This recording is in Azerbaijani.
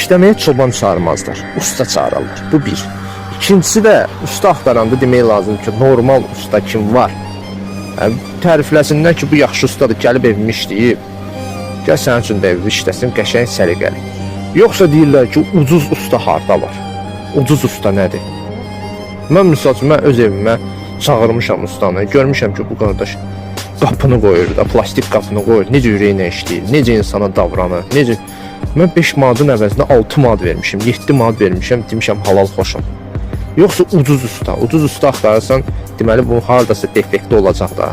işləməyə çoban çağırmazlar, usta çağırırlar. Bu bir. İkincisi də usta axtaranda demək lazım ki, normal usta kim var? Yəni, tərifləsinlər ki, bu yaxşı ustadır, gəlib evimi işləyib. Gəl sənin üçün də evi işləsin, qəşəng səliqəli. Yoxsa deyirlər ki, ucuz usta harda var? Ucuz usta nədir? Mən misal üçün, mən öz evimə çağırmışam ustanı. Görmüşəm ki, bu qardaş qapını qoyur da, plastik qapını qoyur. Necə ürəyinə işləyir, necə insana davranır, necə... Mən 5 manatın əvəzində 6 manat vermişim, 7 manat vermişəm, demişəm halal xoşum. Yoxsa ucuz usta axtarırsan, deməli bu hardasa defektli olacaq da.